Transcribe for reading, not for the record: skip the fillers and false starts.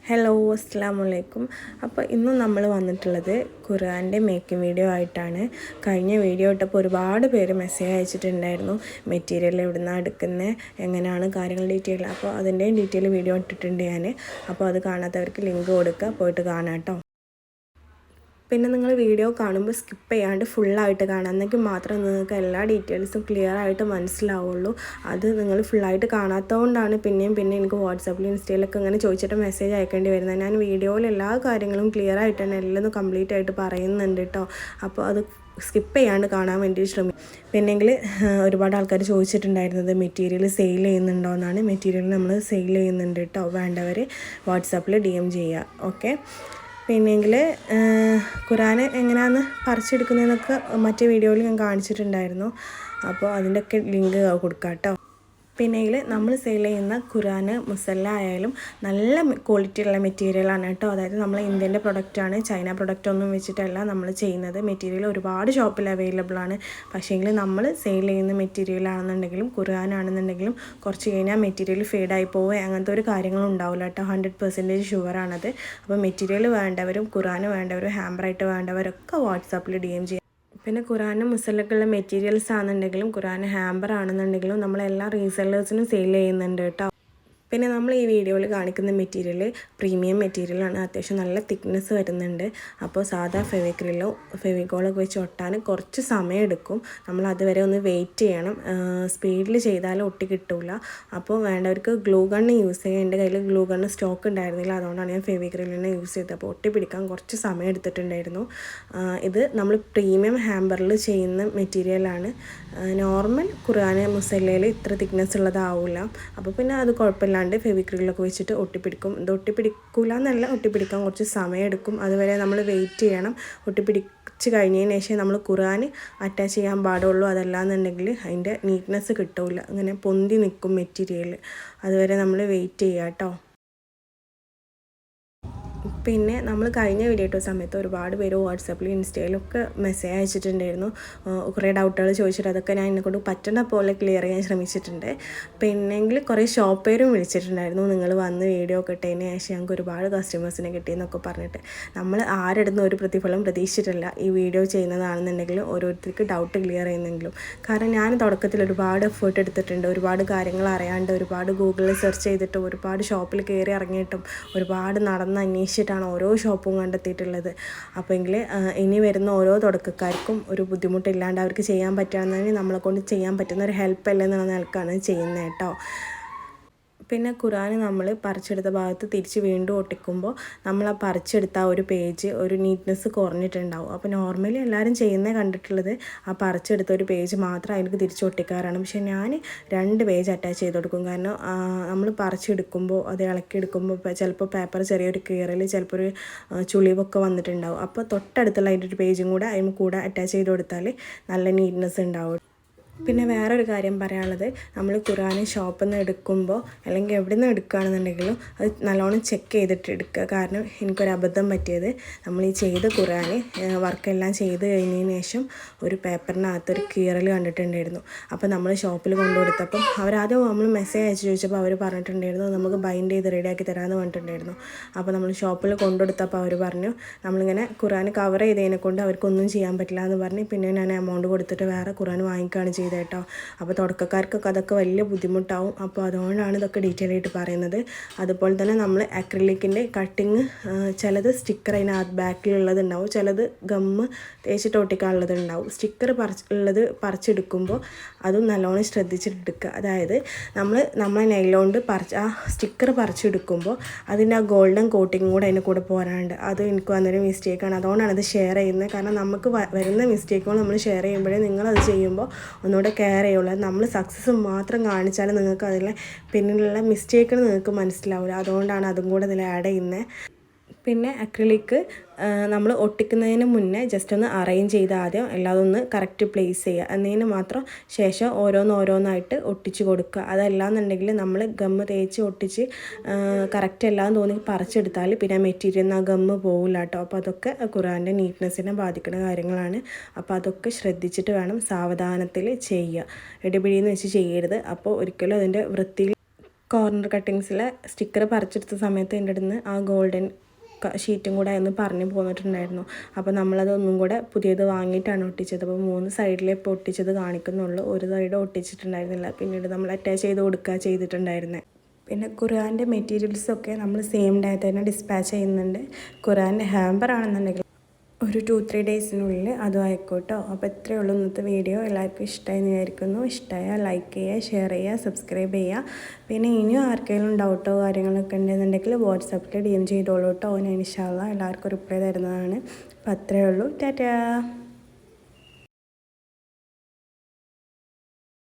Hello അസ്സലാമു അലൈക്കും. അപ്പോൾ ഇന്ന് നമ്മൾ വന്നിട്ടുള്ളത് ഖുർആൻ്റെ മേക്കിംഗ് വീഡിയോ ആയിട്ടാണ്. കഴിഞ്ഞ വീഡിയോ ഇട്ടപ്പോൾ ഒരുപാട് പേര് മെസ്സേജ് അയച്ചിട്ടുണ്ടായിരുന്നു, മെറ്റീരിയൽ എവിടെ നിന്നാണ് എടുക്കുന്നത്, എങ്ങനെയാണ് കാര്യങ്ങൾ ഡീറ്റെയിൽ. അപ്പോൾ അതിൻ്റെയും ഡീറ്റെയിൽ വീഡിയോ ഇട്ടിട്ടുണ്ട് ഞാൻ. അപ്പോൾ അത് കാണാത്തവർക്ക് ലിങ്ക് കൊടുക്കുക, പോയിട്ട് കാണാം കേട്ടോ. പിന്നെ നിങ്ങൾ വീഡിയോ കാണുമ്പോൾ സ്കിപ്പ് ചെയ്യാണ്ട് ഫുള്ളായിട്ട് കാണാം, എന്നെങ്കിൽ മാത്രമേ നിങ്ങൾക്ക് എല്ലാ ഡീറ്റെയിൽസും ക്ലിയർ ആയിട്ട് മനസ്സിലാവുള്ളൂ. അത് നിങ്ങൾ ഫുള്ളായിട്ട് കാണാത്തതുകൊണ്ടാണ് പിന്നെയും എനിക്ക് വാട്സാപ്പിൽ ഇൻസ്റ്റയിലൊക്കെ ഇങ്ങനെ ചോദിച്ചിട്ട് മെസ്സേജ് അയക്കേണ്ടി വരുന്നത്. ഞാൻ വീഡിയോയിൽ എല്ലാ കാര്യങ്ങളും ക്ലിയർ ആയിട്ട് തന്നെ എല്ലാം കംപ്ലീറ്റ് ആയിട്ട് പറയുന്നുണ്ട് കേട്ടോ. അപ്പോൾ അത് സ്കിപ്പ് ചെയ്യാണ്ട് കാണാൻ വേണ്ടി ശ്രമിക്കും. പിന്നെങ്കിൽ ഒരുപാട് ആൾക്കാർ ചോദിച്ചിട്ടുണ്ടായിരുന്നത് മെറ്റീരിയൽ സെയിൽ ചെയ്യുന്നുണ്ടോ എന്നാണ്. മെറ്റീരിയൽ നമ്മൾ സെയിൽ ചെയ്യുന്നുണ്ട് കേട്ടോ. വേണ്ടവർ വാട്സാപ്പിൽ DM ചെയ്യുക. ഓക്കെ. പിന്നെങ്കിൽ ഖുർആൻ എങ്ങനെയാണെന്ന് പറിച്ചെടുക്കുന്നതെന്നൊക്കെ മറ്റേ വീഡിയോയിൽ ഞാൻ കാണിച്ചിട്ടുണ്ടായിരുന്നു. അപ്പോൾ അതിൻ്റെയൊക്കെ ലിങ്ക് കൊടുക്കാം കേട്ടോ. പിന്നെയിൽ നമ്മൾ സെയിൽ ചെയ്യുന്ന ഖുർആൻ മുസല്ല ആയാലും നല്ല ക്വാളിറ്റി ഉള്ള മെറ്റീരിയലാണ് കേട്ടോ. അതായത് നമ്മൾ ഇന്ത്യൻ്റെ പ്രൊഡക്റ്റാണ്, ചൈന പ്രൊഡക്റ്റ് ഒന്നും വെച്ചിട്ടല്ല നമ്മൾ ചെയ്യുന്നത്. മെറ്റീരിയൽ ഒരുപാട് ഷോപ്പിൽ അവൈലബിൾ ആണ്. പക്ഷേങ്കിൽ നമ്മൾ സെയിൽ ചെയ്യുന്ന മെറ്റീരിയൽ ആണെന്നുണ്ടെങ്കിലും ഖുർആൻ ആണെന്നുണ്ടെങ്കിലും കുറച്ച് കഴിഞ്ഞാൽ മെറ്റീരിയൽ ഫെയ്ഡായി പോവുക അങ്ങനത്തെ ഒരു കാര്യങ്ങളും ഉണ്ടാവില്ല കേട്ടോ. 100% ഷുവറാണത്. അപ്പോൾ മെറ്റീരിയൽ വേണ്ടവരും ഖുർആൻ വേണ്ടവരും ഹാമ്പറായിട്ട് വേണ്ടവരൊക്കെ വാട്സാപ്പിൽ DM ചെയ്യും. പിന്നെ ഖുർആനും മുസല്ലക്കുള്ള മെറ്റീരിയൽസ് ആണെന്നുണ്ടെങ്കിലും ഖുർആൻ ഹാമ്പർ ആണെന്നുണ്ടെങ്കിലും നമ്മളെല്ലാ റീസെല്ലേഴ്സിനും സെയിൽ ചെയ്യുന്നുണ്ട് കേട്ടോ. പിന്നെ നമ്മൾ ഈ വീഡിയോയിൽ കാണിക്കുന്ന മെറ്റീരിയൽ പ്രീമിയം മെറ്റീരിയലാണ്. അത്യാവശ്യം നല്ല തിക്നെസ് വരുന്നുണ്ട്. അപ്പോൾ സാധാ ഫെവിക്കോളൊക്കെ വെച്ച് ഒട്ടാൻ കുറച്ച് സമയം എടുക്കും. നമ്മൾ അതുവരെ ഒന്ന് വെയിറ്റ് ചെയ്യണം. സ്പീഡിൽ ചെയ്താൽ ഒട്ടി കിട്ടില്ല. അപ്പോൾ വേണ്ടവർക്ക് ഗ്ലൂ ഗണ്ണ് യൂസ് ചെയ്യുക. എൻ്റെ കയ്യിൽ ഗ്ലൂ ഗണ്ണ് സ്റ്റോക്ക് ഉണ്ടായിരുന്നില്ല, അതുകൊണ്ടാണ് ഞാൻ ഫെവിക്രിലിനെ യൂസ് ചെയ്തത്. അപ്പോൾ ഒട്ടി പിടിക്കാൻ കുറച്ച് സമയം എടുത്തിട്ടുണ്ടായിരുന്നു. ഇത് നമ്മൾ പ്രീമിയം ഹാമ്പറിൽ ചെയ്യുന്ന മെറ്റീരിയലാണ്. നോർമൽ ഖുർആൻ മുസല്ലയിൽ ഇത്ര തിക്നെസ് ഉള്ളതാവില്ല. അപ്പോൾ പിന്നെ അത് കുഴപ്പമില്ല. ഫെവിക്രിലൊക്കെ വെച്ചിട്ട് ഒട്ടിപ്പിടിക്കും. ഇത് ഒട്ടിപ്പിടിക്കില്ല എന്നല്ല, ഒട്ടിപ്പിടിക്കാൻ കുറച്ച് സമയം എടുക്കും. അതുവരെ നമ്മൾ വെയിറ്റ് ചെയ്യണം. ഒട്ടിപ്പിടിച്ച് കഴിഞ്ഞതിന് ശേഷം നമ്മൾ ഖുർആൻ അറ്റാച്ച് ചെയ്യാൻ പാടുള്ളൂ. അതല്ലാന്നുണ്ടെങ്കിൽ അതിൻ്റെ നീറ്റ്നെസ് കിട്ടില്ല, അങ്ങനെ പൊന്തി നിൽക്കും മെറ്റീരിയൽ. അതുവരെ നമ്മൾ വെയിറ്റ് ചെയ്യുക കേട്ടോ. പിന്നെ നമ്മൾ കഴിഞ്ഞ വീഡിയോ ഇട്ട സമയത്ത് ഒരുപാട് പേര് വാട്സാപ്പിലും ഇൻസ്റ്റയിലൊക്കെ മെസ്സേജ് അയച്ചിട്ടുണ്ടായിരുന്നു. കുറേ ഡൗട്ടുകൾ ചോദിച്ചിട്ട് അതൊക്കെ ഞാൻ എന്നെക്കൊണ്ട് പറ്റുന്ന പോലെ ക്ലിയർ ചെയ്യാൻ ശ്രമിച്ചിട്ടുണ്ട്. പിന്നെങ്കിൽ കുറേ ഷോപ്പേരും വിളിച്ചിട്ടുണ്ടായിരുന്നു, നിങ്ങൾ വന്ന് വീഡിയോ ഒക്കെ ഇട്ടതിന് ശേഷം ഞങ്ങൾക്ക് ഒരുപാട് കസ്റ്റമേഴ്സിനെ കിട്ടിയെന്നൊക്കെ പറഞ്ഞിട്ട്. നമ്മൾ ആരെടുന്ന ഒരു പ്രതിഫലം പ്രതീക്ഷിച്ചിട്ടില്ല ഈ വീഡിയോ ചെയ്യുന്നതാണെന്നുണ്ടെങ്കിലും ഓരോരുത്തർക്ക് ഡൗട്ട് ക്ലിയർ ചെയ്യുന്നെങ്കിലും. കാരണം ഞാൻ തുടക്കത്തിൽ ഒരുപാട് എഫേർട്ട് എടുത്തിട്ടുണ്ട്. ഒരുപാട് കാര്യങ്ങൾ അറിയാണ്ട് ഒരുപാട് ഗൂഗിളിൽ സെർച്ച് ചെയ്തിട്ടും ഒരുപാട് ഷോപ്പിൽ കയറി ഇറങ്ങിയിട്ടും ഒരുപാട് നടന്ന് അന്വേഷിച്ചിട്ടാണ് ഓരോ ഷോപ്പും കണ്ടെത്തിയിട്ടുള്ളത്. അപ്പോൾ എങ്കിൽ ഇനി വരുന്ന ഓരോ തുടക്കക്കാർക്കും ഒരു ബുദ്ധിമുട്ടില്ലാണ്ട് അവർക്ക് ചെയ്യാൻ പറ്റുകയാണെന്നുണ്ടെങ്കിൽ നമ്മളെ കൊണ്ട് ചെയ്യാൻ പറ്റുന്ന ഒരു ഹെൽപ്പ് അല്ലേ എന്നുള്ള നിലക്കാണ് ചെയ്യുന്നത് കേട്ടോ. പിന്നെ ഖുർആൻ നമ്മൾ പറിച്ചെടുത്ത ഭാഗത്ത് തിരിച്ച് വീണ്ടും ഒട്ടിക്കുമ്പോൾ നമ്മൾ ആ പറിച്ചെടുത്ത ഒരു പേജ് ഒരു നീറ്റ്നെസ് കുറഞ്ഞിട്ടുണ്ടാവും. അപ്പോൾ നോർമലി എല്ലാവരും ചെയ്യുന്നത് കണ്ടിട്ടുള്ളത് ആ പറിച്ചെടുത്ത ഒരു പേജ് മാത്രം അതിലേക്ക് തിരിച്ച് ഒട്ടിക്കാറാണ്. പക്ഷേ ഞാൻ 2 പേജ് അറ്റാച്ച് ചെയ്ത് കൊടുക്കും. കാരണം നമ്മൾ പറിച്ചെടുക്കുമ്പോൾ അത് ഇളക്കിയെടുക്കുമ്പോൾ ചിലപ്പോൾ പേപ്പർ ചെറിയൊരു കീറൽ, ചിലപ്പോൾ ഒരു ചുളിവൊക്കെ വന്നിട്ടുണ്ടാവും. അപ്പോൾ തൊട്ടടുത്തുള്ള അതിൻ്റെ ഒരു പേജും കൂടെ അതിന് കൂടെ അറ്റാച്ച് ചെയ്ത് കൊടുത്താൽ നല്ല നീറ്റ്നെസ് ഉണ്ടാവും. പിന്നെ വേറൊരു കാര്യം പറയാനുള്ളത്, നമ്മൾ ഖുർആൻ ഷോപ്പിൽ നിന്ന് എടുക്കുമ്പോൾ അല്ലെങ്കിൽ എവിടെ നിന്ന് എടുക്കുകയാണെന്നുണ്ടെങ്കിലും അത് നല്ലോണം ചെക്ക് ചെയ്തിട്ട് എടുക്കുക. കാരണം എനിക്കൊരു അബദ്ധം പറ്റിയത്, നമ്മൾ ഈ ചെയ്ത ഖുർആൻ വർക്കെല്ലാം ചെയ്ത് കഴിഞ്ഞതിന് ശേഷം ഒരു പേപ്പറിനകത്തൊരു കീറൽ കണ്ടിട്ടുണ്ടായിരുന്നു. അപ്പോൾ നമ്മൾ ഷോപ്പിൽ കൊണ്ടുകൊടുത്തപ്പം അവരാദ്യം നമ്മൾ മെസ്സേജ് അയച്ച് ചോദിച്ചപ്പോൾ അവർ പറഞ്ഞിട്ടുണ്ടായിരുന്നു നമുക്ക് ബൈൻഡ് ചെയ്ത് റെഡിയാക്കി തരാമെന്ന് പറഞ്ഞിട്ടുണ്ടായിരുന്നു. അപ്പോൾ നമ്മൾ ഷോപ്പിൽ കൊണ്ടുകൊടുത്തപ്പോൾ അവർ പറഞ്ഞു നമ്മളിങ്ങനെ ഖുർആൻ കവർ ചെയ്തതിനെ കൊണ്ട് അവർക്കൊന്നും ചെയ്യാൻ പറ്റില്ല എന്ന് പറഞ്ഞ് പിന്നെ ഞാൻ എമൗണ്ട് കൊടുത്തിട്ട് വേറെ ഖുർആൻ വാങ്ങിക്കുകയാണ് ചെയ്തത് കേട്ടോ. അപ്പോൾ തുടക്കക്കാർക്കൊക്കെ അതൊക്കെ വലിയ ബുദ്ധിമുട്ടാവും. അപ്പോൾ അതുകൊണ്ടാണ് ഇതൊക്കെ ഡീറ്റെയിൽ ആയിട്ട് പറയുന്നത്. അതുപോലെ തന്നെ നമ്മൾ അക്രിലിക്കിൻ്റെ കട്ടിങ് ചിലത് സ്റ്റിക്കർ അതിനകത്ത് ബാക്കിലുള്ളതുണ്ടാവും, ചിലത് ഗമ്മ് തേച്ചിട്ട് ഒട്ടിക്കാനുള്ളതുണ്ടാവും. സ്റ്റിക്കർ ഉള്ളത് പറിച്ചെടുക്കുമ്പോൾ അതും നല്ലോണം ശ്രദ്ധിച്ചിട്ടെടുക്കുക. അതായത് നമ്മളെ നൈലോണ്ട് ആ സ്റ്റിക്കർ പറിച്ചെടുക്കുമ്പോൾ അതിൻ്റെ ആ ഗോൾഡൻ കോട്ടിങ് കൂടെ അതിൻ്റെ കൂടെ പോരാണ്ട്. അത് എനിക്ക് വന്നൊരു മിസ്റ്റേക്കാണ്. അതുകൊണ്ടാണ് ഇത് ഷെയർ ചെയ്യുന്നത്. കാരണം നമുക്ക് വരുന്ന മിസ്റ്റേക്കുകൾ നമ്മൾ ഷെയർ ചെയ്യുമ്പോഴേ നിങ്ങളത് ചെയ്യുമ്പോൾ ഒന്നുകൂടെ കെയർ ചെയ്യുള്ളൂ. നമ്മൾ സക്സസ് മാത്രം കാണിച്ചാൽ നിങ്ങൾക്ക് അതിലെ പിന്നിലുള്ള മിസ്റ്റേക്കുകൾ നിങ്ങൾക്ക് മനസ്സിലാവില്ല. അതുകൊണ്ടാണ് അതും കൂടെ ഇതിൽ ആഡ് ചെയ്യുന്നത്. പിന്നെ അക്രിലിക്ക് നമ്മൾ ഒട്ടിക്കുന്നതിന് മുന്നേ ജസ്റ്റ് ഒന്ന് അറേഞ്ച് ചെയ്ത് ആദ്യം എല്ലാതും ഒന്ന് കറക്റ്റ് പ്ലേസ് ചെയ്യുക. എന്നതിന് മാത്രം ശേഷം ഓരോന്നായിട്ട് ഒട്ടിച്ച് കൊടുക്കുക. അതല്ലാന്നുണ്ടെങ്കിൽ നമ്മൾ ഗമ്മ് തേച്ച് ഒട്ടിച്ച് കറക്റ്റ് എല്ലാം തോന്നി പറിച്ചെടുത്താൽ പിന്നെ മെറ്റീരിയൽ ആ ഗമ്മ് പോകില്ല കേട്ടോ. അപ്പോൾ അതൊക്കെ ഖുർആൻ്റെ നീറ്റ്നെസ്സിനെ ബാധിക്കുന്ന കാര്യങ്ങളാണ്. അപ്പോൾ അതൊക്കെ ശ്രദ്ധിച്ചിട്ട് വേണം സാവധാനത്തിൽ ചെയ്യുക. ഇടിപിടിയെന്ന് വെച്ച് ചെയ്യരുത്. അപ്പോൾ ഒരിക്കലും അതിൻ്റെ വൃത്തിയിൽ കോർണർ കട്ടിങ്സിലെ സ്റ്റിക്കർ പറിച്ചെടുത്ത സമയത്ത് എൻ്റെ അടുത്ത് ആ ഗോൾഡൻ ഷീറ്റും കൂടെ എന്ന് പറഞ്ഞു പോന്നിട്ടുണ്ടായിരുന്നു. അപ്പോൾ നമ്മളത് ഒന്നും കൂടെ പുതിയത് വാങ്ങിയിട്ടാണ് ഒട്ടിച്ചത്. അപ്പോൾ 3 സൈഡിൽ ഇപ്പോൾ ഒട്ടിച്ചത് കാണിക്കുന്നുള്ളൂ, ഒരു സൈഡ് ഒട്ടിച്ചിട്ടുണ്ടായിരുന്നില്ല. പിന്നീട് നമ്മൾ അറ്റാച്ച് ചെയ്ത് കൊടുക്കുക ചെയ്തിട്ടുണ്ടായിരുന്നത്. പിന്നെ ഖുർആൻ്റെ മെറ്റീരിയൽസൊക്കെ നമ്മൾ സെയിം ഡേ തന്നെ ഡിസ്പാച്ച് ചെയ്യുന്നുണ്ട്. ഖുർആൻ്റെ ഹാമ്പർ ആണെന്നുണ്ടെങ്കിൽ ഒരു 2-3 ഡേയ്സിനുള്ളിൽ അതും ആയിക്കോട്ടോ. അപ്പോൾ ഇത്രയേ ഉള്ളൂ ഇന്നത്തെ വീഡിയോ. എല്ലാവർക്കും ഇഷ്ടമായി എന്ന് വിചാരിക്കുന്നു. ഇഷ്ടമായാൽ ലൈക്ക് ചെയ്യുക, ഷെയർ ചെയ്യുക, സബ്സ്ക്രൈബ് ചെയ്യുക. പിന്നെ ഇനിയും ആർക്കെങ്കിലും ഡൗട്ടോ കാര്യങ്ങളൊക്കെ ഉണ്ടെന്നുണ്ടെങ്കിൽ വാട്സാപ്പിൽ DM ചെയ്തോളൂ കേട്ടോ. ഞാൻ ഇൻഷാ അല്ലാഹ് എല്ലാവർക്കും റിപ്ലൈ തരുന്നതാണ്. അപ്പോൾ അത്രയേ ഉള്ളൂ. ടാറ്റാ.